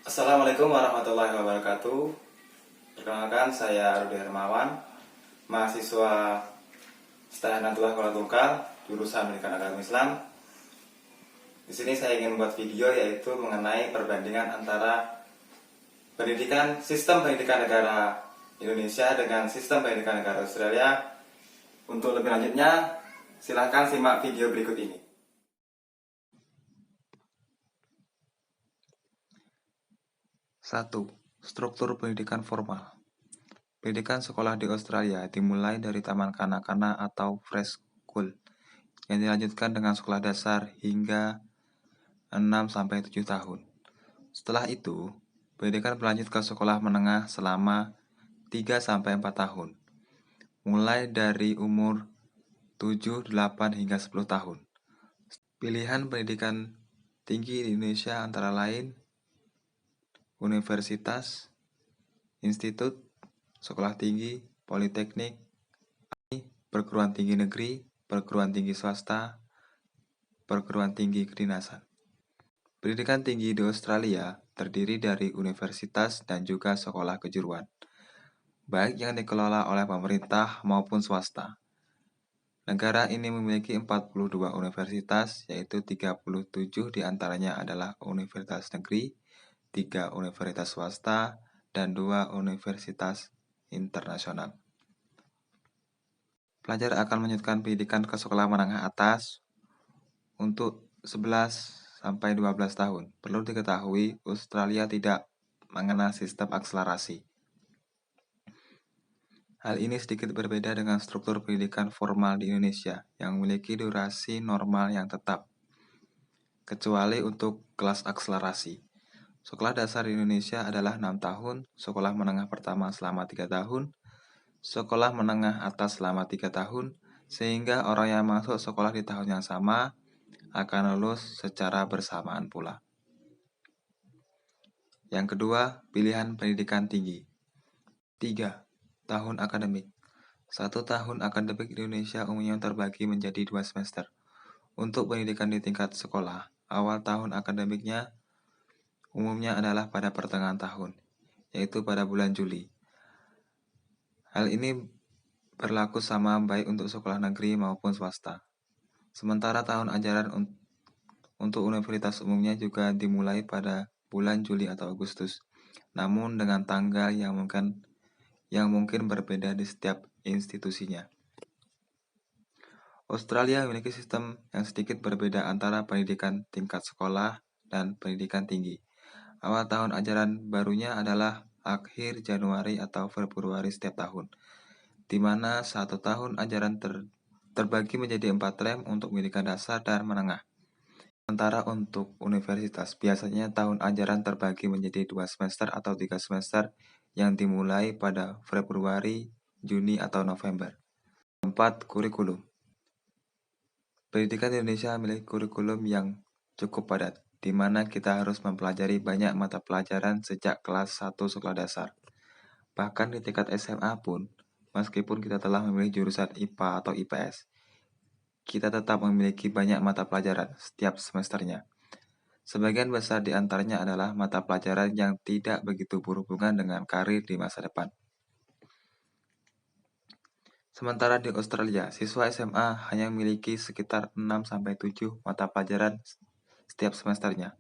Assalamualaikum warahmatullahi wabarakatuh. Perkenalkan, saya Rudi Hermawan, mahasiswa STAH Nahdlatul Kuala Tungkal, jurusan Pendidikan Agama Islam. Di sini saya ingin membuat video yaitu mengenai perbandingan antara sistem pendidikan negara Indonesia dengan sistem pendidikan negara Australia. Untuk lebih lanjutnya, silahkan simak video berikut ini. 1. Struktur pendidikan formal. Pendidikan sekolah di Australia dimulai dari taman kanak-kanak atau preschool yang dilanjutkan dengan sekolah dasar hingga 6-7 tahun. Setelah itu, pendidikan berlanjut ke sekolah menengah selama 3-4 tahun, mulai dari umur 7, 8, hingga 10 tahun. Pilihan pendidikan tinggi di Indonesia antara lain universitas, institut, sekolah tinggi, politeknik, perguruan tinggi negeri, perguruan tinggi swasta, perguruan tinggi kedinasan. Pendidikan tinggi di Australia terdiri dari universitas dan juga sekolah kejuruan, baik yang dikelola oleh pemerintah maupun swasta. Negara ini memiliki 42 universitas, yaitu 37 diantaranya adalah universitas negeri, 3 universitas swasta, dan 2 universitas internasional. Pelajar akan melanjutkan pendidikan ke sekolah menengah atas untuk 11-12 tahun. Perlu diketahui, Australia tidak mengenal sistem akselerasi. Hal ini sedikit berbeda dengan struktur pendidikan formal di Indonesia yang memiliki durasi normal yang tetap, kecuali untuk kelas akselerasi. Sekolah dasar di Indonesia adalah 6 tahun, sekolah menengah pertama selama 3 tahun, sekolah menengah atas selama 3 tahun, sehingga orang yang masuk sekolah di tahun yang sama akan lulus secara bersamaan pula. Yang kedua, pilihan pendidikan tinggi. 3. Tahun akademik. 1 tahun akademik di Indonesia umumnya terbagi menjadi 2 semester. Untuk pendidikan di tingkat sekolah, awal tahun akademiknya umumnya adalah pada pertengahan tahun, yaitu pada bulan Juli. Hal ini berlaku sama baik untuk sekolah negeri maupun swasta. Sementara tahun ajaran untuk universitas umumnya juga dimulai pada bulan Juli atau Agustus, namun dengan tanggal yang mungkin berbeda di setiap institusinya. Australia memiliki sistem yang sedikit berbeda antara pendidikan tingkat sekolah dan pendidikan tinggi. Awal tahun ajaran barunya adalah akhir Januari atau Februari setiap tahun, di mana 1 tahun ajaran terbagi menjadi 4 term untuk pendidikan dasar dan menengah. Sementara untuk universitas, biasanya tahun ajaran terbagi menjadi 2 semester atau 3 semester yang dimulai pada Februari, Juni, atau November. 4. Kurikulum. Pendidikan di Indonesia memiliki kurikulum yang cukup padat, di mana kita harus mempelajari banyak mata pelajaran sejak kelas 1 sekolah dasar. Bahkan di tingkat SMA pun, meskipun kita telah memilih jurusan IPA atau IPS, kita tetap memiliki banyak mata pelajaran setiap semesternya. Sebagian besar di antaranya adalah mata pelajaran yang tidak begitu berhubungan dengan karir di masa depan. Sementara di Australia, siswa SMA hanya memiliki sekitar 6-7 mata pelajaran setiap semesternya.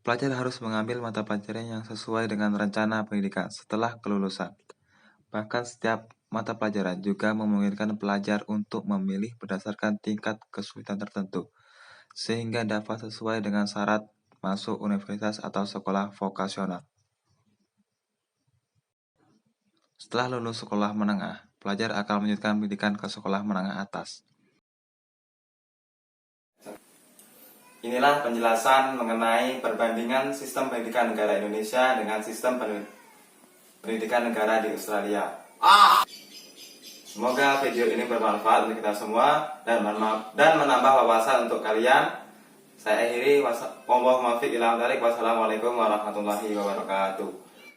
Pelajar harus mengambil mata pelajaran yang sesuai dengan rencana pendidikan setelah kelulusan. Bahkan setiap mata pelajaran juga memungkinkan pelajar untuk memilih berdasarkan tingkat kesulitan tertentu, sehingga dapat sesuai dengan syarat masuk universitas atau sekolah vokasional. Setelah lulus sekolah menengah, pelajar akan melanjutkan pendidikan ke sekolah menengah atas. Inilah penjelasan mengenai perbandingan sistem pendidikan negara Indonesia dengan sistem pendidikan negara di Australia. Semoga video ini bermanfaat untuk kita semua dan menambah wawasan untuk kalian. Saya akhiri. Wassalamualaikum warahmatullahi wabarakatuh.